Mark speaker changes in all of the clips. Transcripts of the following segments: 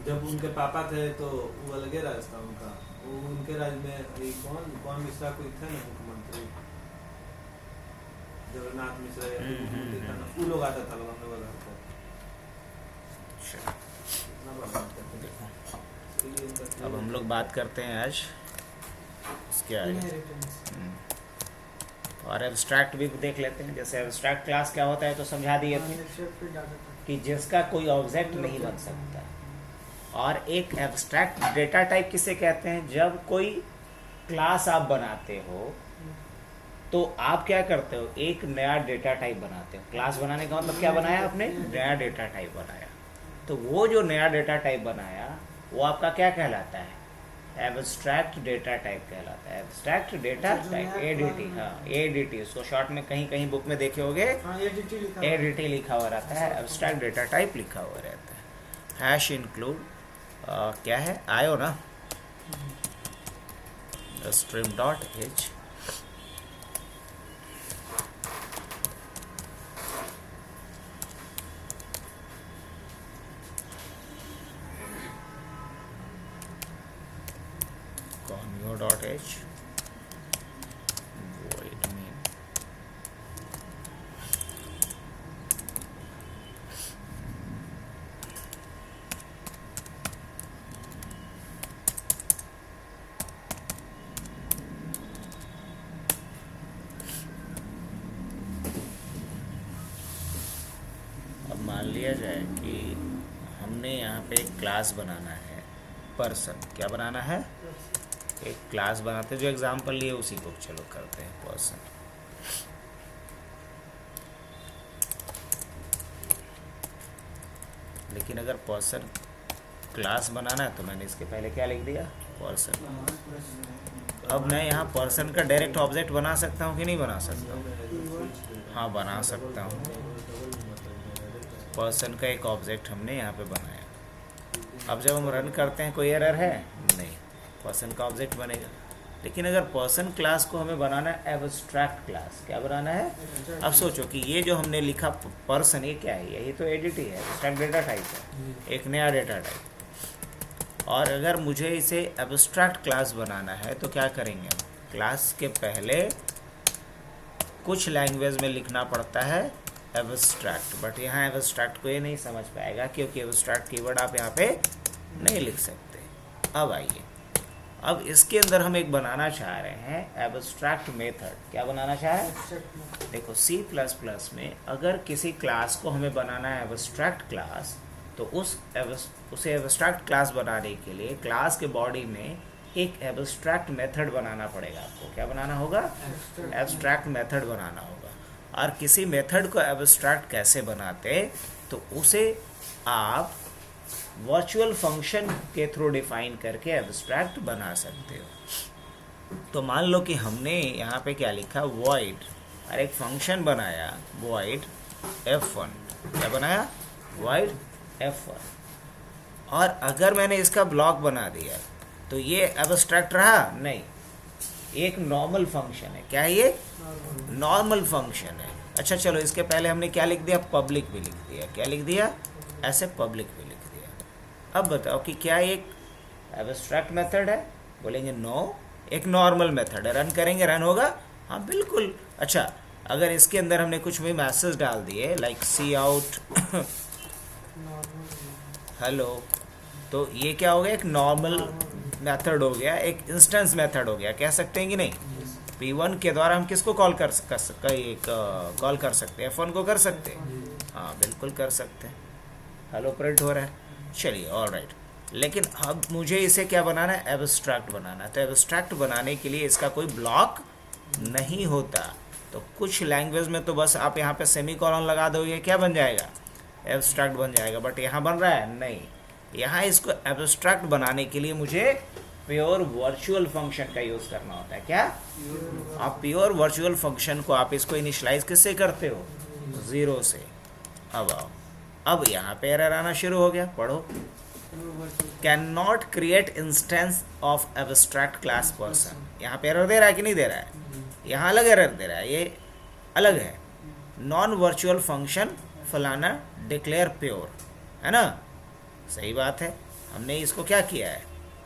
Speaker 1: जब उनके पापा थे तो वो अलगे राज था उनका। वो उनके राज में ये कौन मिश्रा कोई थे ना मुख्यमंत्री, जगन्नाथ मिश्रा या फिर मुख्यमंत्री था ना, वो लोग आता था लोग हम लोग घर को।
Speaker 2: अच्छा,
Speaker 1: इतना बर्बाद करते थे।
Speaker 2: देखो
Speaker 1: इसलिए इनका
Speaker 2: अब हम लोग बात करते हैं आज इसके आगे।
Speaker 3: इनहेरिटेंस।
Speaker 2: और एब्स्ट्रैक्ट भी देख लेते हैं। जैसे एब्स्ट्रैक्ट क्लास क्या होता है तो समझा दिए थे कि जिसका कोई ऑब्जेक्ट नहीं बन सकता। और एक एब्स्ट्रैक्ट डेटा टाइप किसे कहते हैं? जब कोई क्लास आप बनाते हो तो आप क्या करते हो, एक नया डेटा टाइप बनाते हो। क्लास बनाने का मतलब क्या बनाया आपने? नया डेटा टाइप बनाया। तो वो जो नया डेटा टाइप बनाया वो आपका क्या कहलाता है? एब्स्ट्रैक्ट डेटा टाइप कहलाता है। Abstract data type, ADT. हाँ, एडीटी, उसको शॉर्ट में कहीं कहीं बुक में देखे होगे एडीटी लिखा हुआ रहता है, एब्स्ट्रैक्ट डेटा टाइप लिखा हुआ रहता है। हैश इंक्लूड क्या है? आयो ना, stream dot H conio dot h void main अब मान लिया जाए कि हमने यहाँ पे एक क्लास बनाना है, पर्सन। क्या बनाना है? एक क्लास बनाते, जो एग्जाम्पल लिए उसी को चलो करते हैं, पर्सन। लेकिन अगर पर्सन क्लास बनाना है तो मैंने इसके पहले क्या लिख दिया? पर्सन। अब मैं यहाँ पर्सन का डायरेक्ट ऑब्जेक्ट बना सकता हूँ कि नहीं बना सकता हूँ? हाँ, बना सकता हूँ। पर्सन का एक ऑब्जेक्ट हमने यहाँ पे बनाया। अब जब हम रन करते हैं कोई एरर है? नहीं, पर्सन का ऑब्जेक्ट बनेगा। लेकिन अगर पर्सन क्लास को हमें बनाना है एब्स्ट्रैक्ट क्लास, क्या बनाना है? अब सोचो कि ये जो हमने लिखा पर्सन, ये क्या है? ये तो एडिटी है, एब्स्ट्रैक्ट डेटा टाइप है, एक नया डेटा टाइप। और अगर मुझे इसे एब्स्ट्रैक्ट क्लास बनाना है तो क्या करेंगे हम? क्लास के पहले कुछ लैंग्वेज में लिखना पड़ता है एब्स्ट्रैक्ट, बट यहाँ एब्स्ट्रैक्ट को ये नहीं समझ पाएगा क्योंकि एब्स्ट्रैक्ट कीवर्ड आप यहाँ पे नहीं लिख सकते। अब आइए, अब इसके अंदर हम एक बनाना चाह रहे हैं एब्स्ट्रैक्ट मेथड। क्या बनाना चाह रहे हैं? देखो C++ में अगर किसी क्लास को हमें बनाना है एब्स्ट्रैक्ट क्लास, तो उसे एब्स्ट्रैक्ट क्लास बनाने के लिए क्लास के बॉडी में एक एब्स्ट्रैक्ट मेथड बनाना पड़ेगा। आपको क्या बनाना होगा? एब्स्ट्रैक्ट मेथड बनाना होगा। और किसी मेथड को एब्स्ट्रैक्ट कैसे बनाते, तो उसे आप वर्चुअल फंक्शन के थ्रू डिफाइन करके एब्स्ट्रैक्ट बना सकते हो। तो मान लो कि हमने यहाँ पे क्या लिखा? void, और एक फंक्शन बनाया void f1। क्या बनाया? void f1। और अगर मैंने इसका ब्लॉक बना दिया तो ये एब्स्ट्रैक्ट रहा? नहीं, एक नॉर्मल फंक्शन है। क्या है ये? नॉर्मल फंक्शन है। अच्छा चलो, इसके पहले हमने क्या लिख दिया? पब्लिक भी लिख दिया। क्या लिख दिया? ऐसे पब्लिक भी लिख दिया। अब बताओ कि क्या एक एब्स्ट्रैक्ट मेथड है? बोलेंगे नो, एक नॉर्मल मेथड है। रन करेंगे, रन होगा? हाँ बिल्कुल। अच्छा, अगर इसके अंदर हमने कुछ भी मैसेज डाल दिए लाइक सी आउट हेलो, तो ये क्या हो गया? एक नॉर्मल मेथड हो गया, एक इंस्टेंस मेथड हो गया। कह सकते हैं कि नहीं? P1 के द्वारा हम किसको कॉल कर सकते हैं? F1 को कर सकते हैं। हाँ बिल्कुल कर सकते हैं। हेलो प्रिंट हो रहा है, चलिए ऑल राइट। लेकिन अब मुझे इसे क्या बनाना है? एब्स्ट्रैक्ट बनाना है। तो एब्स्ट्रैक्ट बनाने के लिए इसका कोई ब्लॉक नहीं होता। तो कुछ लैंग्वेज में तो बस आप यहाँ पे सेमीकोलन लगा दोगे, क्या बन जाएगा? एब्स्ट्रैक्ट बन जाएगा। बट यहाँ बन रहा है? नहीं। यहाँ इसको एब्स्ट्रैक्ट बनाने के लिए मुझे प्योर वर्चुअल फंक्शन का यूज़ करना होता है। क्या? आप प्योर वर्चुअल फंक्शन को आप इसको इनिशियलाइज किससे करते हो? 0 से। अब आओ, अब यहाँ पे एरर आना शुरू हो गया। पढ़ो, can not create instance of abstract class person. यहाँ पे एरर दे रहा है कि नहीं दे रहा है? यहाँ अलग एरर दे रहा है, ये अलग है। नॉन वर्चुअल फंक्शन फलाना डिक्लेयर प्योर, है ना? सही बात है। हमने इसको क्या किया है,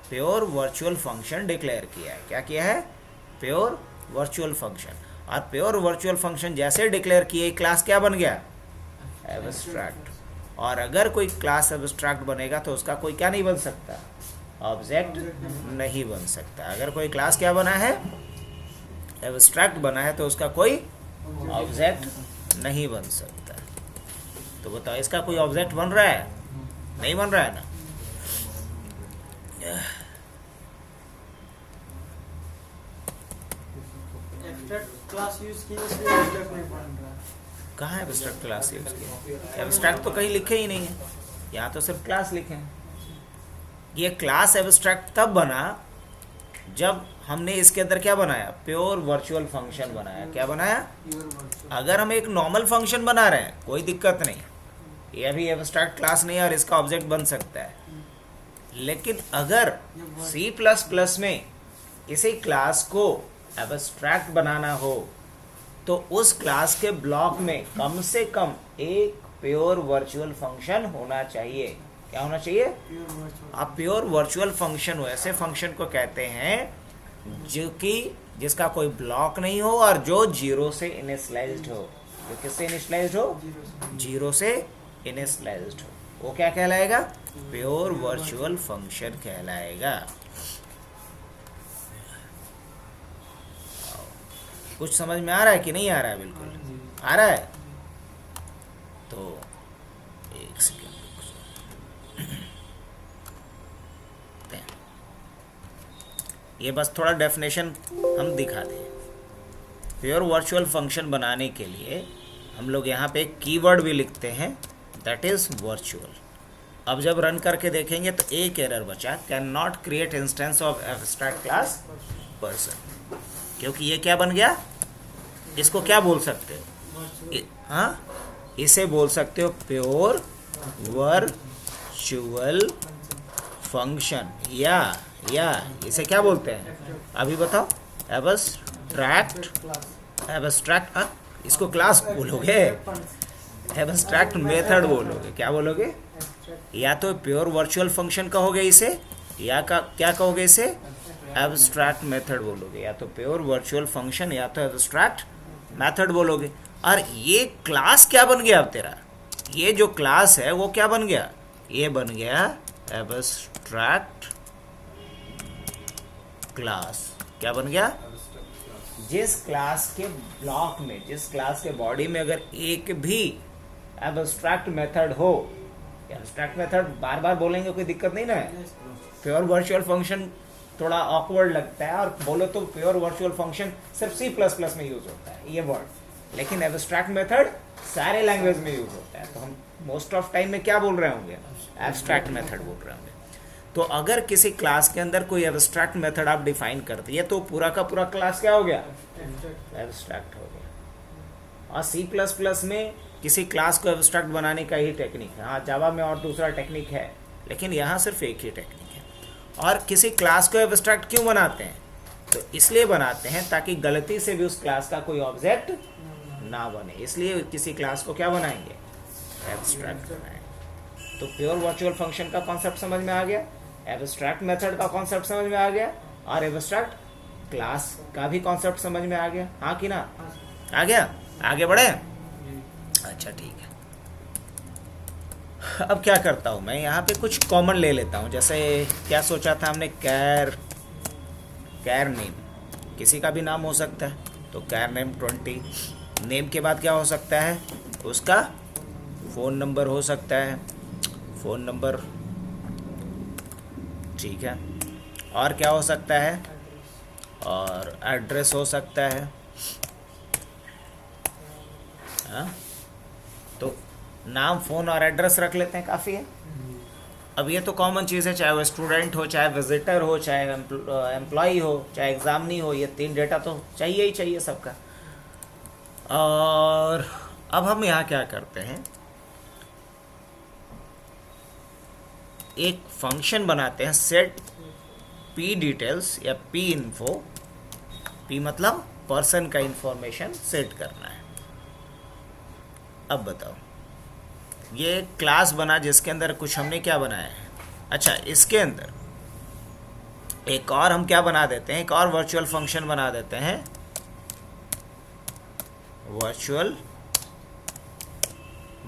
Speaker 2: प्योर वर्चुअल फंक्शन डिक्लेयर किया है। क्या किया है, प्योर वर्चुअल फंक्शन। और प्योर वर्चुअल फंक्शन जैसे डिक्लेयर किए, क्लास क्या बन गया, एब्स्ट्रैक्ट। और अगर कोई क्लास एब्स्ट्रैक्ट बनेगा तो उसका कोई क्या नहीं बन सकता, ऑब्जेक्ट नहीं बन सकता। अगर कोई क्लास क्या बना है, एब्स्ट्रैक्ट बना है, तो उसका कोई ऑब्जेक्ट नहीं बन सकता। तो बताओ, इसका कोई ऑब्जेक्ट बन रहा है, नहीं बन रहा है ना।
Speaker 3: एब्स्ट्रैक्ट क्लास यूज किए इसलिए एब्स्ट्रैक्ट नहीं बन रहा है।
Speaker 2: कहाँ एब्स्ट्रैक्ट क्लास यूज किया, एब्स्ट्रैक्ट तो कहीं लिखे ही नहीं है, यहाँ तो सिर्फ क्लास लिखे हैं। ये क्लास एब्स्ट्रैक्ट तब बना जब हमने इसके अंदर क्या बनाया, प्योर वर्चुअल फंक्शन बनाया। क्या बनाया, अगर हम एक नॉर्मल फंक्शन बना रहे हैं कोई दिक्कत नहीं, ये भी एब्स्ट्रैक्ट क्लास नहीं है और इसका ऑब्जेक्ट बन सकता है। लेकिन अगर C++ में किसी क्लास को एब्स्ट्रैक्ट बनाना हो तो उस क्लास के ब्लॉक में कम से कम एक प्योर वर्चुअल फंक्शन होना चाहिए। क्या होना चाहिए, अब प्योर वर्चुअल फंक्शन हो, ऐसे फंक्शन को कहते हैं जो कि जिसका कोई ब्लॉक नहीं हो और जो जीरो से इनिशियलाइज्ड हो। जो किससे इनिशियलाइज्ड हो, जीरो से इनिशियलाइज्ड हो, वो क्या कहलाएगा, प्योर वर्चुअल फंक्शन कहलाएगा। कुछ समझ में आ रहा है कि नहीं आ रहा है, बिल्कुल आ रहा है। तो एक सेकेंड, ये बस थोड़ा डेफिनेशन हम दिखा दें। प्योर वर्चुअल फंक्शन बनाने के लिए हम लोग यहाँ पे एक कीवर्ड भी लिखते हैं, दैट इज वर्चुअल। अब जब रन करके देखेंगे तो एक एरर बचा, can not create instance of abstract class person. क्योंकि ये क्या बन गया, इसको क्या बोल सकते हो, हाँ इसे बोल सकते हो प्योर वर्चुअल फंक्शन, या इसे क्या बोलते हैं, अभी बताओ, एब्स्ट्रैक्ट इसको क्लास बोलोगे, एब्स्ट्रैक्ट मेथड बोलोगे, क्या बोलोगे, या तो प्योर वर्चुअल फंक्शन कहोगे इसे, या क्या कहोगे इसे, एब्स्ट्रैक्ट मेथड बोलोगे। या तो प्योर वर्चुअल फंक्शन या तो एब्स्ट्रैक्ट मेथड बोलोगे। और ये क्लास क्या बन गया अब तेरा, ये जो क्लास है वो क्या बन गया, ये बन गया एब्स्ट्रैक्ट क्लास। क्या बन गया, जिस क्लास के ब्लॉक में, जिस क्लास के बॉडी में अगर एक भी एब्स्ट्रैक्ट मेथड हो, एब्स्ट्रैक्ट मेथड बार बार बोलेंगे कोई दिक्कत नहीं ना है। प्योर वर्चुअल फंक्शन थोड़ा ऑकवर्ड लगता है, और बोलो तो प्योर वर्चुअल फंक्शन सिर्फ C++ में यूज होता है ये वर्ड, लेकिन एब्स्ट्रैक्ट मेथड सारे लैंग्वेज में यूज होता है। तो हम मोस्ट ऑफ टाइम में क्या बोल रहे होंगे, एब्स्ट्रैक्ट मेथड बोल रहे होंगे। तो अगर किसी क्लास के अंदर कोई एब्स्ट्रैक्ट मेथड आप डिफाइन कर दिए तो पूरा का पूरा क्लास क्या हो गया, एब्स्ट्रैक्ट हो गया। और C++ में किसी क्लास को एब्स्ट्रैक्ट बनाने का ही टेक्निक है, हाँ जावा में और दूसरा टेक्निक है, लेकिन यहाँ सिर्फ एक ही टेक्निक है। और किसी क्लास को एब्स्ट्रैक्ट क्यों बनाते हैं, तो इसलिए बनाते हैं ताकि गलती से भी उस क्लास का कोई ऑब्जेक्ट ना बने, इसलिए किसी क्लास को क्या बनाएंगे, एब्स्ट्रैक्ट बनाएंगे। तो प्योर वर्चुअल फंक्शन का कॉन्सेप्ट समझ में आ गया, एब्स्ट्रैक्ट मेथड का कॉन्सेप्ट समझ में आ गया, और एब्स्ट्रैक्ट क्लास का भी कॉन्सेप्ट समझ में आ गया, हाँ कि ना, आ गया, आगे बढ़े। अच्छा ठीक है, अब क्या करता हूँ मैं, यहाँ पे कुछ कॉमन ले लेता हूँ। जैसे क्या सोचा था हमने, कैर नेम, किसी का भी नाम हो सकता है, तो कैर नेम 20, नेम के बाद क्या हो सकता है, उसका फ़ोन नंबर हो सकता है, फ़ोन नंबर, ठीक है, और क्या हो सकता है, और एड्रेस हो सकता है, हाँ तो नाम, फ़ोन और एड्रेस रख लेते हैं, काफ़ी है। अब ये तो कॉमन चीज़ है, चाहे वो स्टूडेंट हो, चाहे विजिटर हो, चाहे एम्प्लॉई हो, चाहे एग्ज़ामनी हो, ये 3 डेटा तो चाहिए ही चाहिए सबका। और अब हम यहाँ क्या करते हैं, एक फंक्शन बनाते हैं, सेट पी डिटेल्स या पी इन्फो, पी मतलब पर्सन का इंफॉर्मेशन सेट करना है। अब बताओ, ये क्लास बना जिसके अंदर कुछ हमने क्या बनाया है, अच्छा, इसके अंदर एक और हम क्या बना देते हैं, एक और वर्चुअल फंक्शन बना देते हैं, वर्चुअल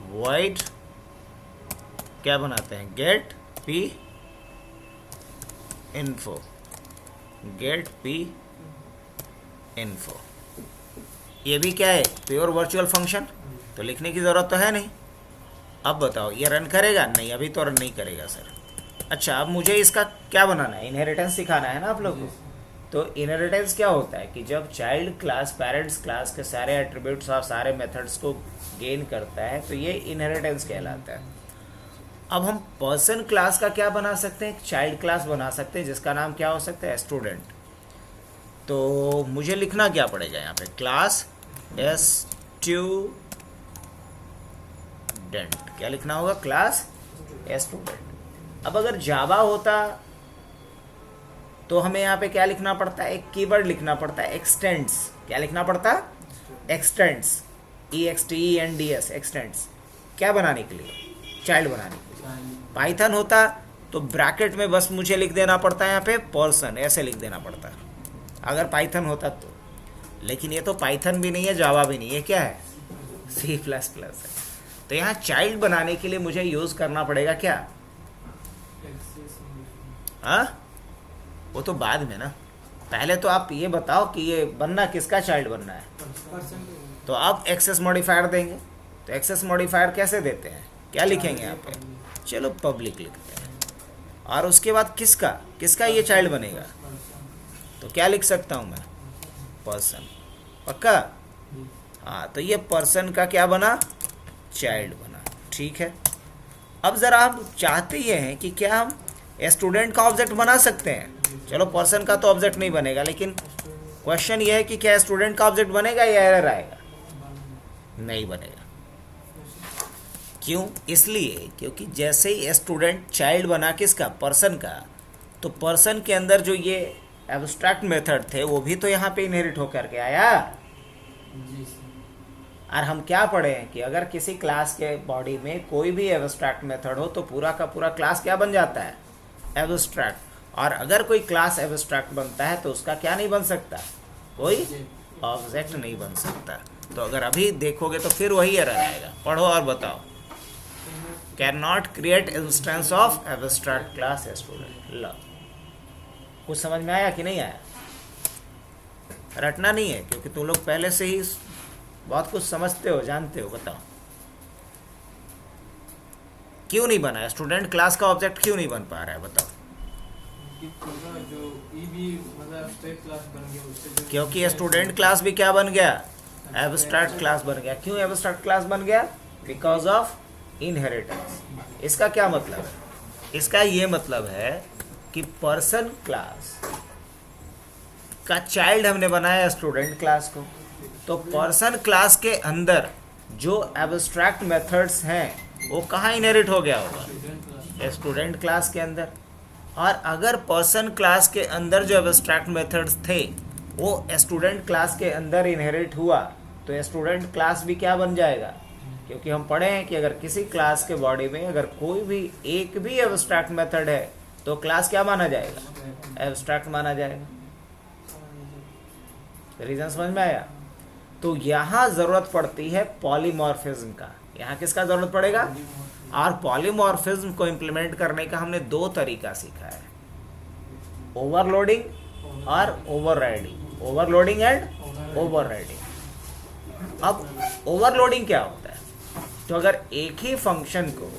Speaker 2: वॉइड क्या बनाते हैं, get P info, get P info. ये भी क्या है, प्योर वर्चुअल फंक्शन, तो लिखने की ज़रूरत तो है नहीं। अब बताओ ये रन करेगा? नहीं, अभी तो रन नहीं करेगा सर। अच्छा, अब मुझे इसका क्या बनाना है, इनहेरिटेंस सिखाना है ना आप लोग को। तो इनहेरिटेंस क्या होता है कि जब चाइल्ड क्लास पेरेंट्स क्लास के सारे एट्रीब्यूट्स और सारे मेथड्स को गेन करता है तो ये इनहेरिटेंस कहलाता है। अब हम पर्सन क्लास का क्या बना सकते हैं, चाइल्ड क्लास बना सकते हैं जिसका नाम क्या हो सकता है, स्टूडेंट। तो मुझे लिखना क्या पड़ेगा यहाँ पे, क्लास स्टूडेंट, क्या लिखना होगा, क्लास स्टूडेंट। अब अगर जावा होता तो हमें यहाँ पे क्या लिखना पड़ता है, एक कीवर्ड लिखना पड़ता है, एक्सटेंड्स। क्या लिखना पड़ता है, एक्सटेंड्स, EXTENDS, एक्सटेंड्स। क्या बनाने के लिए, चाइल्ड बनाने के लिए। पाइथन होता तो ब्रैकेट में बस मुझे लिख देना पड़ता है यहाँ पे पर्सन, ऐसे लिख देना पड़ता अगर पाइथन होता तो। लेकिन ये तो पाइथन भी नहीं है, जावा भी नहीं है, क्या है, C++ है। तो यहाँ चाइल्ड बनाने के लिए मुझे यूज करना पड़ेगा क्या, हाँ, वो तो बाद में ना। पहले तो आप ये बताओ कि ये बनना किसका चाइल्ड बनना है। तो आप एक्सेस मॉडिफायर देंगे, तो एक्सेस मॉडिफायर कैसे देते हैं, क्या लिखेंगे यहाँ पे, चलो पब्लिक लिखते हैं। और उसके बाद किसका किसका ये चाइल्ड बनेगा, तो क्या लिख सकता हूँ मैं, पर्सन, पक्का। हाँ, तो ये पर्सन का क्या बना, चाइल्ड बना, ठीक है। अब ज़रा हम चाहते ये हैं कि क्या हम स्टूडेंट का ऑब्जेक्ट बना सकते हैं। चलो पर्सन का तो ऑब्जेक्ट नहीं बनेगा, लेकिन क्वेश्चन ये है कि क्या स्टूडेंट का ऑब्जेक्ट बनेगा या एरर आएगा, नहीं बनेगा। क्यों, इसलिए क्योंकि जैसे ही स्टूडेंट चाइल्ड बना किसका, पर्सन का, तो पर्सन के अंदर जो ये एब्स्ट्रैक्ट मेथड थे वो भी तो यहाँ पे इनहेरिट होकर के आया। और हम क्या पढ़े हैं कि अगर किसी क्लास के बॉडी में कोई भी एब्स्ट्रैक्ट मेथड हो तो पूरा का पूरा क्लास क्या बन जाता है, एब्स्ट्रैक्ट। और अगर कोई क्लास एब्स्ट्रैक्ट बनता है तो उसका क्या नहीं बन सकता, कोई ऑब्जेक्ट नहीं बन सकता। तो अगर अभी देखोगे तो फिर वही एरर आएगा। पढ़ो और बताओ, can not create instance of abstract class student. लो, कुछ समझ में आया कि नहीं आया, रटना नहीं है क्योंकि तुम लोग पहले से ही बहुत कुछ समझते हो, जानते हो। बताओ क्यों नहीं बना है, स्टूडेंट क्लास का ऑब्जेक्ट क्यों नहीं बन पा रहा है, बताओ। क्योंकि स्टूडेंट क्लास भी क्या बन गया, एब्स्ट्रैक्ट क्लास बन गया। क्यों एब्स्ट्रैक्ट क्लास बन गया, बिकॉज ऑफ इनहेरिटेंस। इसका क्या मतलब है, इसका ये मतलब है कि पर्सन क्लास का चाइल्ड हमने बनाया स्टूडेंट क्लास को, तो पर्सन क्लास के अंदर जो एब्स्ट्रैक्ट मेथड्स हैं वो कहाँ इनहेरिट हो गया होगा, स्टूडेंट क्लास के अंदर। और अगर पर्सन क्लास के अंदर जो एब्स्ट्रैक्ट मेथड्स थे वो स्टूडेंट क्लास के अंदर इनहेरिट हुआ तो स्टूडेंट क्लास भी क्या बन जाएगा, क्योंकि हम पढ़े हैं कि अगर किसी क्लास के बॉडी में अगर कोई भी एक भी एब्स्ट्रैक्ट मेथड है तो क्लास क्या माना जाएगा, एब्स्ट्रैक्ट माना जाएगा। रीजन समझ में आया। तो यहाँ जरूरत पड़ती है पॉलीमॉर्फिज्म का। यहाँ किसका जरूरत पड़ेगा, और पॉलीमॉर्फिज्म को इम्प्लीमेंट करने का हमने दो तरीका सीखा है, ओवरलोडिंग और ओवरराइडिंग, ओवरलोडिंग एंड ओवरराइडिंग। अब ओवरलोडिंग क्या होता है, तो अगर एक ही फंक्शन को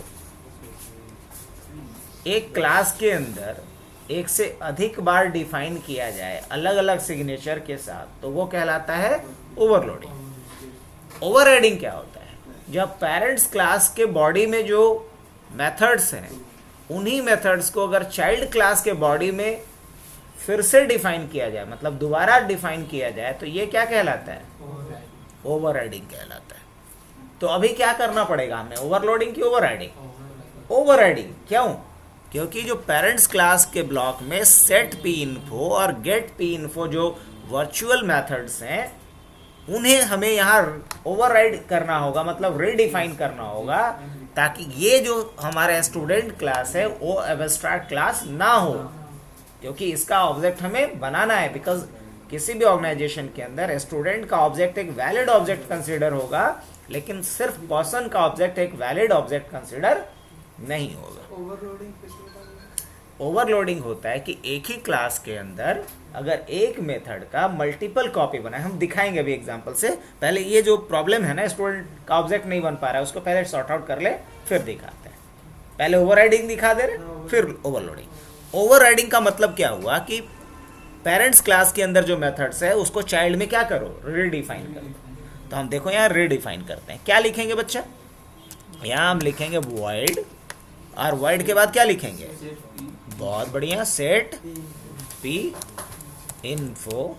Speaker 2: एक क्लास के अंदर एक से अधिक बार डिफाइन किया जाए अलग अलग सिग्नेचर के साथ तो वो कहलाता है ओवरलोडिंग। ओवरराइडिंग क्या होता है, जब पेरेंट्स क्लास के बॉडी में जो मेथड्स हैं उन्हीं मेथड्स को अगर चाइल्ड क्लास के बॉडी में फिर से डिफाइन किया जाए, मतलब दोबारा डिफाइन किया जाए, तो ये क्या कहलाता है, ओवरराइडिंग कहलाता है। तो अभी क्या करना पड़ेगा हमें, ओवरलोडिंग की ओवरराइडिंग। ओवरराइडिंग क्यों, क्योंकि जो पेरेंट्स क्लास के ब्लॉक में सेट पी इन्फो और गेट पी इन्फो जो वर्चुअल मेथड्स हैं उन्हें हमें यहाँ ओवरराइड करना होगा, मतलब रीडिफाइन करना होगा ताकि ये जो हमारा स्टूडेंट क्लास है वो एब्स्ट्रैक्ट क्लास ना हो, क्योंकि इसका ऑब्जेक्ट हमें बनाना है। बिकॉज किसी भी ऑर्गेनाइजेशन के अंदर स्टूडेंट का ऑब्जेक्ट एक वैलिड ऑब्जेक्ट कंसीडर होगा, लेकिन सिर्फ पर्सन का ऑब्जेक्ट एक वैलिड ऑब्जेक्ट कंसीडर नहीं होगा।
Speaker 3: ओवरलोडिंग
Speaker 2: ओवरलोडिंग होता है कि एक ही क्लास के अंदर अगर एक मेथड का मल्टीपल कॉपी बनाए, हम दिखाएंगे अभी एग्जांपल से। पहले ये जो प्रॉब्लम है ना, स्टूडेंट का ऑब्जेक्ट नहीं बन पा रहा है, उसको पहले सॉर्ट आउट कर ले, फिर दिखाते हैं। पहले ओवरराइडिंग दिखा दे रहे, फिर ओवरलोडिंग। ओवरराइडिंग का मतलब क्या हुआ कि पेरेंट्स क्लास के अंदर जो मेथड्स है उसको चाइल्ड में क्या करो, रिडिफाइन करो। तो हम देखो यहाँ रिडिफाइन करते हैं। क्या लिखेंगे बच्चा, यहाँ हम लिखेंगे वॉइड, और वॉइड के बाद क्या लिखेंगे, बहुत बढ़िया, सेट पी इन्फो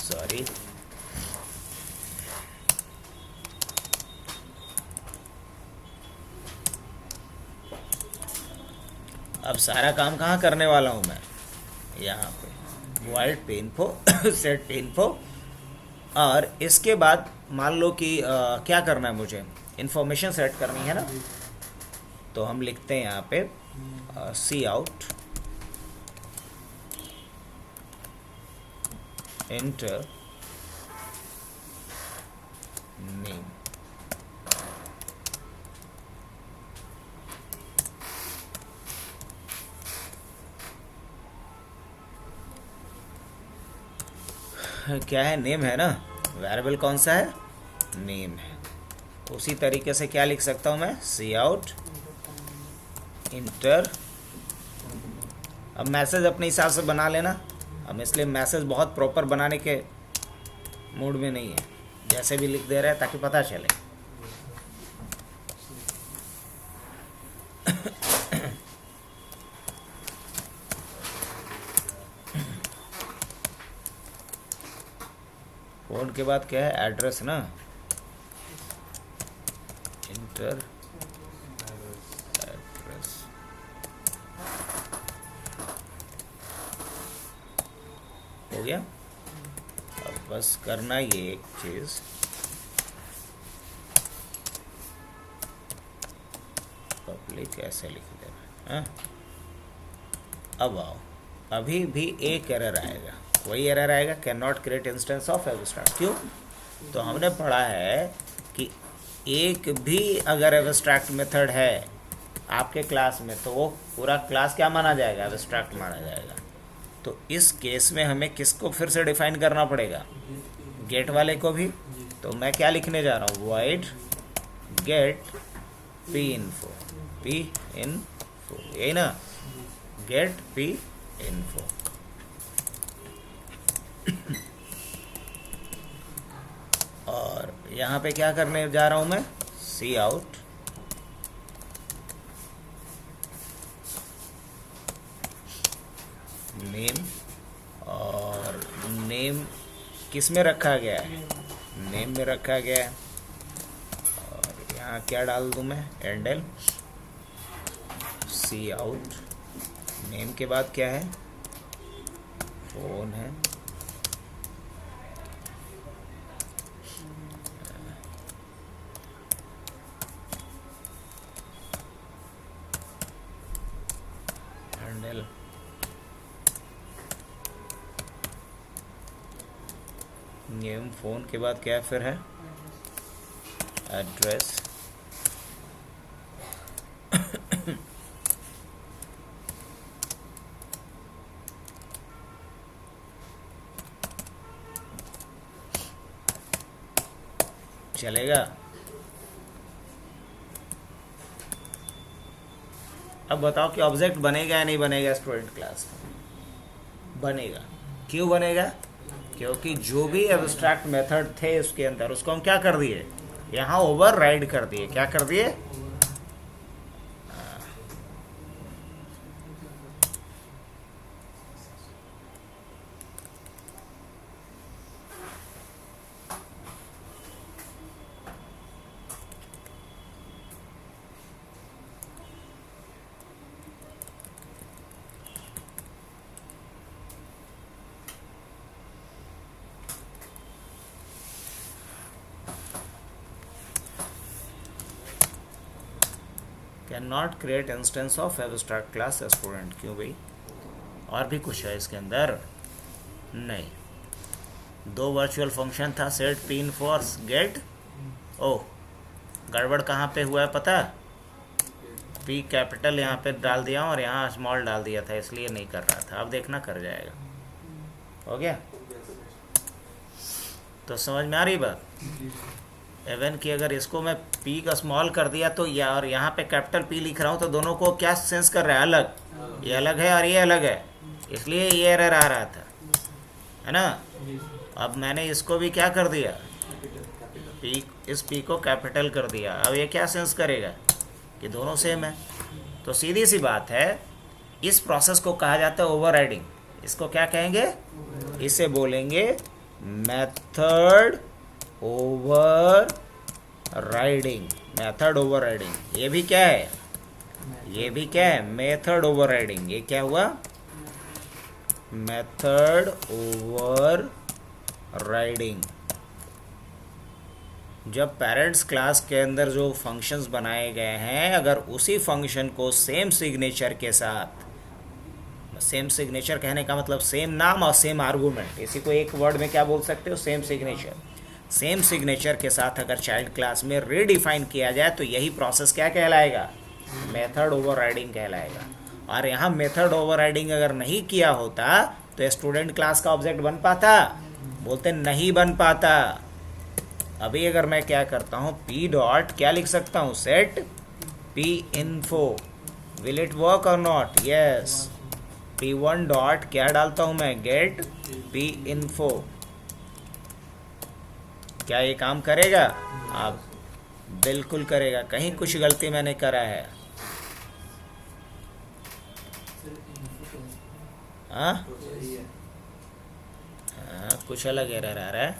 Speaker 2: सॉरी अब सारा काम कहाँ करने वाला हूँ मैं, यहाँ पे वाइड पे इन्फो सेट पे इन्फो। और इसके बाद मान लो कि क्या करना है, मुझे इन्फॉर्मेशन सेट करनी है ना, तो हम लिखते हैं यहाँ पे सी आउट एंटर नेम। क्या है, नेम है ना, वेरिएबल कौन सा है, नेम है। उसी तरीके से क्या लिख सकता हूँ मैं, सी आउट इंटर। अब मैसेज अपने हिसाब से बना लेना, हम इसलिए मैसेज बहुत प्रॉपर बनाने के मूड में नहीं है, जैसे भी लिख दे रहे हैं ताकि पता चले। फोन के बाद क्या है, एड्रेस ना, इंटर एड्रेस। हो गया। अब बस करना ये एक चीज, पब्लिक ऐसे लिख देना। हाँ, अब आओ, अभी भी एक एरर आएगा, वही एरर आएगा, can not create instance of abstract. क्यों, तो हमने पढ़ा है कि एक भी अगर एब्स्ट्रैक्ट मेथड है आपके क्लास में तो वो पूरा क्लास क्या माना जाएगा, एब्स्ट्रैक्ट माना जाएगा। तो इस केस में हमें किसको फिर से डिफाइन करना पड़ेगा, गेट वाले को भी। तो मैं क्या लिखने जा रहा हूँ, void get P info, P info, यही ना, गेट पी इन्फो। और यहाँ पे क्या करने जा रहा हूँ मैं, सी आउट नेम, और नेम किस में रखा गया है, नेम में रखा गया है। और यहाँ क्या डाल दूँ मैं, एंडल सी आउट नेम के बाद क्या है, फोन है, हैंडल नेम, फोन के बाद क्या फिर है, एड्रेस। चलेगा। अब बताओ कि ऑब्जेक्ट बनेगा या नहीं बनेगा स्टूडेंट क्लास में, बनेगा। क्यों बनेगा, क्योंकि जो भी एब्स्ट्रैक्ट मेथड थे उसके अंदर उसको हम क्या कर दिए, यहाँ ओवरराइड कर दिए। क्या कर दिए, can not create instance of abstract class student. क्यों भाई, और भी कुछ है इसके अंदर? नहीं, 2 वर्चुअल फंक्शन था, set P in force get. Oh, गड़बड़ कहाँ पे हुआ है पता? पी कैपिटल यहाँ पे डाल दिया और यहाँ स्मॉल डाल दिया था, इसलिए नहीं कर रहा था। अब देखना कर जाएगा। हो गया? तो समझ में आ रही बात? इवन कि अगर इसको मैं पी का स्मॉल कर दिया तो और यहाँ पे कैपिटल पी लिख रहा हूँ तो दोनों को क्या सेंस कर रहा है? अलग। ये अलग है और ये अलग है, इसलिए ये एरर आ रहा था, है ना? अब मैंने इसको भी क्या कर दिया? पी, इस पी को कैपिटल कर दिया। अब ये क्या सेंस करेगा कि दोनों सेम है। तो सीधी सी बात है, इस प्रोसेस को कहा जाता है ओवरराइडिंग। इसको क्या कहेंगे? इसे बोलेंगे मेथड ओवरराइडिंग। Method overriding. ये भी क्या है? ये भी क्या है? Method overriding. ये क्या हुआ? Method overriding. जब पेरेंट्स क्लास के अंदर जो फंक्शंस बनाए गए हैं, अगर उसी फंक्शन को सेम सिग्नेचर के साथ, सेम सिग्नेचर कहने का मतलब सेम नाम और सेम आर्गूमेंट, इसी को एक वर्ड में क्या बोल सकते हो? Same signature. सेम सिग्नेचर के साथ अगर चाइल्ड क्लास में रीडिफाइन किया जाए तो यही प्रोसेस क्या कहलाएगा? मेथड ओवरराइडिंग कहलाएगा। और यहाँ मेथड ओवरराइडिंग अगर नहीं किया होता तो स्टूडेंट क्लास का ऑब्जेक्ट बन पाता? बोलते नहीं बन पाता। अभी अगर मैं क्या करता हूँ, पी डॉट क्या लिख सकता हूँ? Set P info. Will it work or not? Yes. p1 dot क्या डालता हूँ मैं? Get P info. क्या ये काम करेगा? आप बिल्कुल करेगा। कहीं कुछ गलती मैंने करा है? हाँ, कुछ अलग एरर आ रहा है।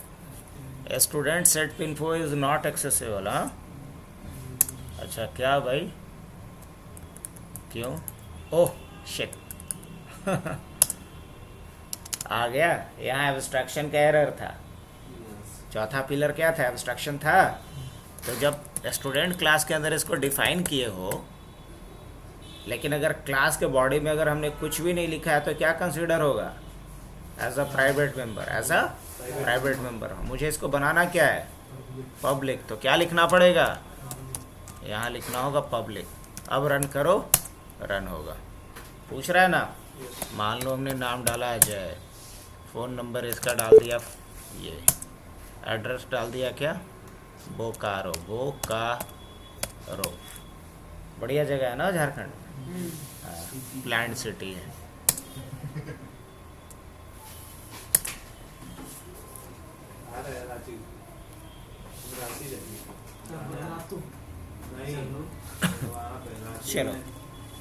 Speaker 2: Student set pin info is not accessible. हाँ, अच्छा क्या भाई, क्यों? ओह शिट आ गया। यहाँ एब्स्ट्रैक्शन का एरर था। चौथा पिलर क्या था? एब्स्ट्रैक्शन था। तो जब स्टूडेंट क्लास के अंदर इसको डिफाइन किए हो, लेकिन अगर क्लास के बॉडी में अगर हमने कुछ भी नहीं लिखा है तो क्या कंसीडर होगा? As a private member. As a private member. मुझे इसको बनाना क्या है? पब्लिक। तो क्या लिखना पड़ेगा? यहाँ लिखना होगा पब्लिक। अब रन करो, रन होगा। पूछ रहा है ना? मान लो हमने नाम डाला है जय, फ़ोन नंबर इसका डाल दिया, ये एड्रेस डाल दिया क्या? बोकारो। बोकारो बढ़िया जगह है ना झारखंड? हाँ, प्लांट सिटी है। चलो,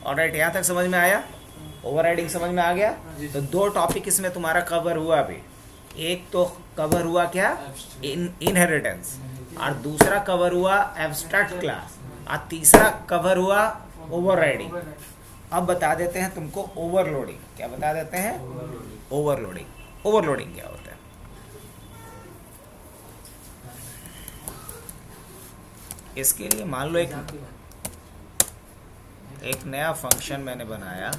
Speaker 2: ऑलराइट, यहाँ तक समझ में आया? ओवरराइडिंग समझ में आ गया? तो 2 टॉपिक इसमें तुम्हारा कवर हुआ अभी। एक तो कवर हुआ क्या? इनहेरिटेंस, और दूसरा कवर हुआ एब्स्ट्रैक्ट क्लास, और तीसरा कवर हुआ ओवरराइडिंग। अब बता देते हैं तुमको ओवरलोडिंग। क्या बता देते हैं? ओवरलोडिंग। ओवरलोडिंग क्या होता है? इसके लिए मान लो एक नया फंक्शन मैंने बनाया।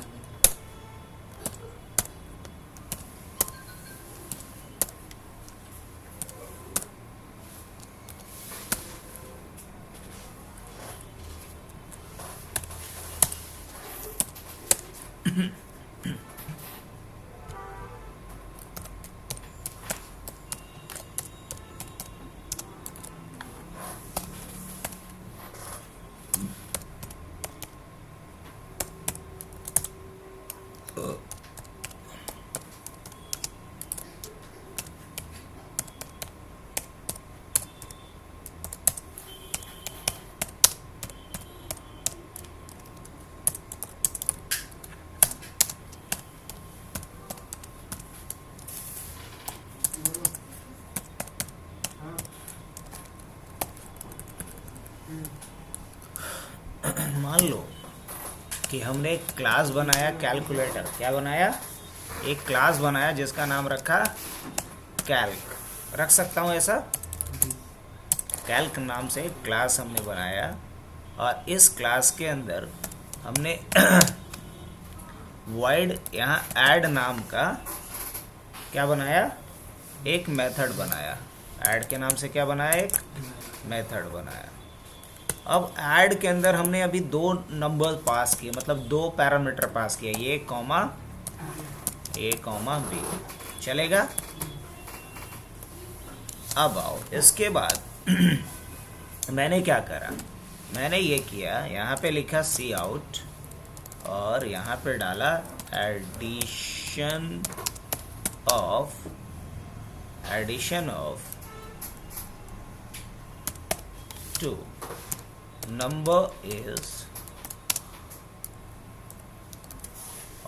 Speaker 2: मान लो कि हमने एक क्लास बनाया कैलकुलेटर। क्या बनाया? एक क्लास बनाया जिसका नाम रखा कैल्क। रख सकता हूँ ऐसा? कैल्क नाम से एक क्लास हमने बनाया और इस क्लास के अंदर हमने void यहाँ ऐड नाम का क्या बनाया, एक मेथड बनाया। ऐड के नाम से क्या बनाया, एक मेथड बनाया। अब ऐड के अंदर हमने अभी दो नंबर पास किए, मतलब दो पैरामीटर पास किए, ए कॉमा बी। चलेगा? अब आओ, इसके बाद मैंने क्या करा, मैंने ये किया, यहाँ पे लिखा सी आउट और यहाँ पे डाला addition of two number is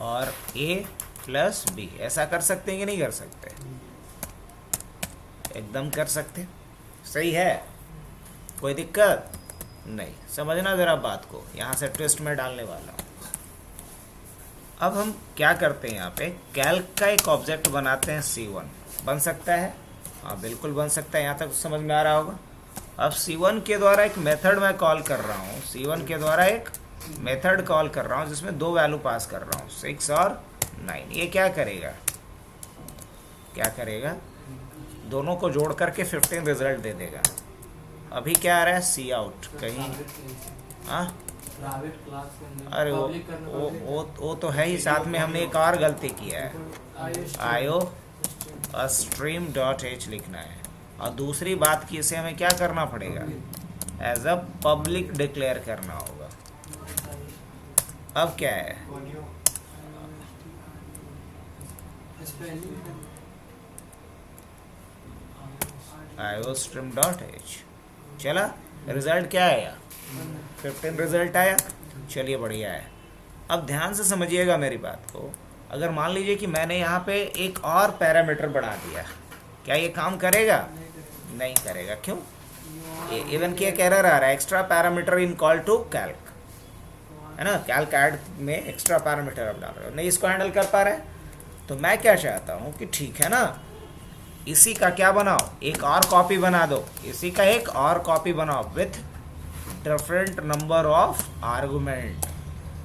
Speaker 2: और a प्लस b। ऐसा कर सकते हैं कि नहीं कर सकते? एकदम कर सकते। सही है, कोई दिक्कत नहीं। समझना जरा बात को, यहाँ से ट्विस्ट में डालने वाला हूँ। अब हम क्या करते हैं, यहाँ पे कैल्क का एक ऑब्जेक्ट बनाते हैं C1। बन सकता है? हाँ बिल्कुल बन सकता है। यहाँ तक समझ में आ रहा होगा। अब C1 के द्वारा एक मेथड मैं कॉल कर रहा हूँ, C1 के द्वारा एक मेथड कॉल कर रहा हूँ जिसमें दो वैल्यू पास कर रहा हूँ, 6 और 9। ये क्या करेगा, दोनों को जोड़ करके 15 रिजल्ट दे देगा। अभी क्या आ रहा है, सी आउट कहीं, हाँ अरे वो तो है ही। साथ में हमने एक और गलती किया है, आयो स्ट्रीम डॉट एच लिखना है। और दूसरी बात की, इसे हमें क्या करना पड़ेगा, एज अ पब्लिक डिक्लेयर करना होगा। अब क्या है, आयो स्ट्रीम डॉट एच। चला, रिजल्ट क्या आया, 15 रिजल्ट आया। चलिए बढ़िया है। अब ध्यान से समझिएगा मेरी बात को। अगर मान लीजिए कि मैंने यहाँ पे एक और पैरामीटर बढ़ा दिया, क्या ये काम करेगा? नहीं करेगा। क्यों? इवन की एक एरर आ रहा है, extra parameter in call to calc, है ना। कैल्क ऐड में एक्स्ट्रा पैरामीटर आप डाल रहे हो, नहीं इसको हैंडल कर पा रहे। तो मैं क्या चाहता हूँ कि ठीक है ना, इसी का क्या बनाओ, एक और कॉपी बना दो, इसी का एक और कॉपी बनाओ with different number of argument.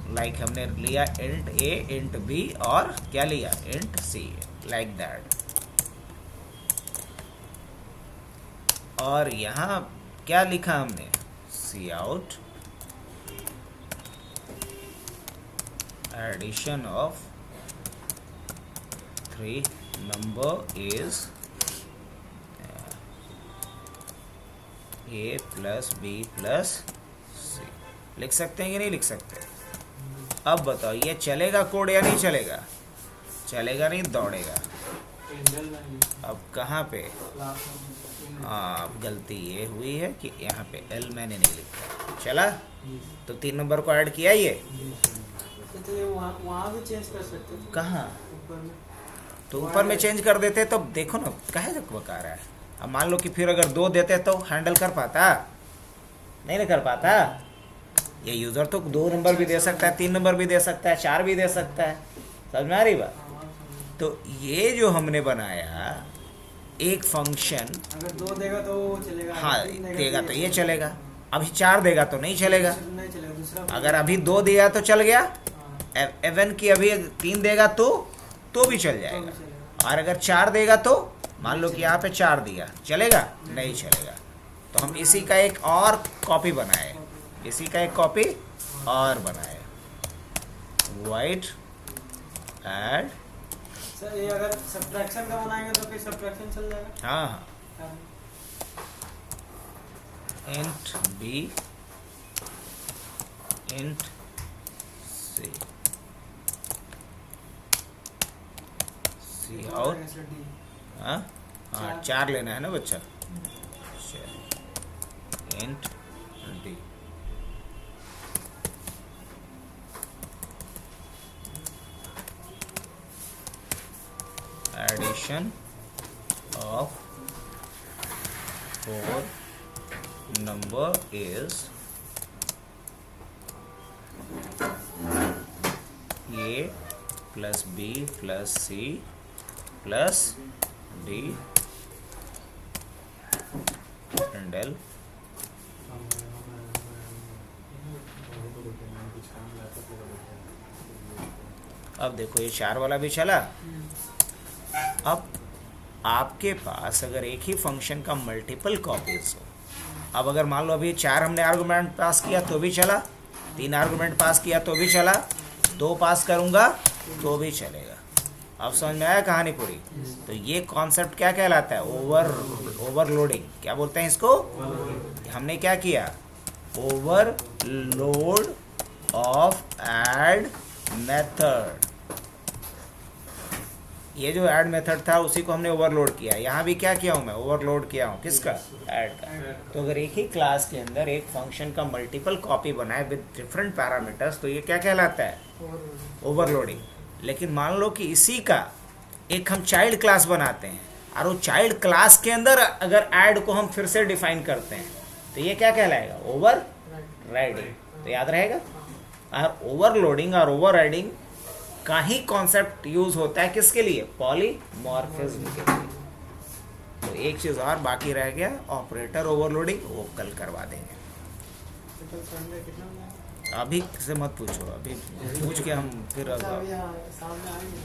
Speaker 2: Like हमने लिया इंट a, इंट b और क्या लिया, इंट c, लाइक दैट। और यहाँ क्या लिखा हमने, C out addition of 3 number is a plus b plus c। लिख सकते हैं कि नहीं लिख सकते? अब बताओ, ये चलेगा कोड या नहीं चलेगा? चलेगा नहीं, दौड़ेगा। अब कहाँ पे, हाँ गलती ये हुई है कि यहाँ पे L मैंने नहीं लिखा। चला, तो 3 नंबर को ऐड किया ये।
Speaker 3: तो वहाँ भी चेंज कर सकते हो।
Speaker 2: कहाँ?
Speaker 3: ऊपर में
Speaker 2: तो ऊपर में चेंज कर देते तो देखो ना काहे तक बका रहा है। अब मान लो कि फिर अगर 2 देते तो हैंडल कर पाता, नहीं ना कर पाता। ये यूज़र तो 2 नंबर भी दे सकता है, 3 नंबर भी दे सकता है, 4 भी दे सकता है। समझ में आ रही बात? तो ये जो हमने बनाया एक फंक्शन,
Speaker 3: अगर 2 देगा तो वो चलेगा,
Speaker 2: हाँ
Speaker 3: 3
Speaker 2: देगा तो ये चलेगा, अभी 4 देगा तो नहीं चलेगा।
Speaker 3: नहीं चलेगा दूसरा।
Speaker 2: अगर अभी 2 दिया तो चल गया, एवन की अभी 3 देगा तो भी चल जाएगा। और अगर 4 देगा तो मान लो कि यहाँ पे 4 दिया, चलेगा? नहीं चलेगा। तो हम इसी का एक और कॉपी बनाए, इसी का एक कॉपी और बनाए, वाइट ऐड।
Speaker 3: सर ये अगर सब्ट्रैक्शन का बनाएंगे तो फिर सब्ट्रैक्शन चल जाएगा।
Speaker 2: हाँ int B int C, C out. हाँ हाँ 4 लेना है ना बच्चा। Int D, addition of 4 number is a plus b plus c plus d and l अब देखो ये 4 वाला भी चला। अब आपके पास अगर एक ही फंक्शन का मल्टीपल कॉपीज हो, अब अगर मान लो अभी 4 हमने आर्गुमेंट पास किया तो भी चला, 3 आर्गुमेंट पास किया तो भी चला, 2 पास करूंगा तो भी चलेगा। अब समझ में आया कहानी पूरी? तो ये कॉन्सेप्ट क्या कहलाता है? ओवरलोडिंग। क्या बोलते हैं इसको? हमने क्या किया? Overload of add method. ये जो ऐड मेथड था उसी को हमने ओवरलोड किया। यहाँ भी क्या किया हूँ मैं? ओवरलोड किया हूँ। किसका? ऐड का। तो अगर एक ही क्लास के अंदर एक फंक्शन का मल्टीपल कॉपी बनाए विद डिफरेंट पैरामीटर्स तो ये क्या कहलाता है? ओवरलोडिंग। लेकिन मान लो कि इसी का एक हम चाइल्ड क्लास बनाते हैं और वो चाइल्ड क्लास के अंदर अगर ऐड को हम फिर से डिफाइन करते हैं तो ये क्या कहलाएगा? Over riding. तो याद रहेगा। और ओवरलोडिंग और ओवर राइडिंग का ही कॉन्सेप्ट यूज होता है किसके लिए? पॉलीमॉर्फिज्म के लिए। तो एक चीज और बाकी रह गया, ऑपरेटर ओवरलोडिंग, वो कल करवा देंगे। अभी से मत पूछो, अभी पूछ के हम फिर
Speaker 3: सामने आएंगे।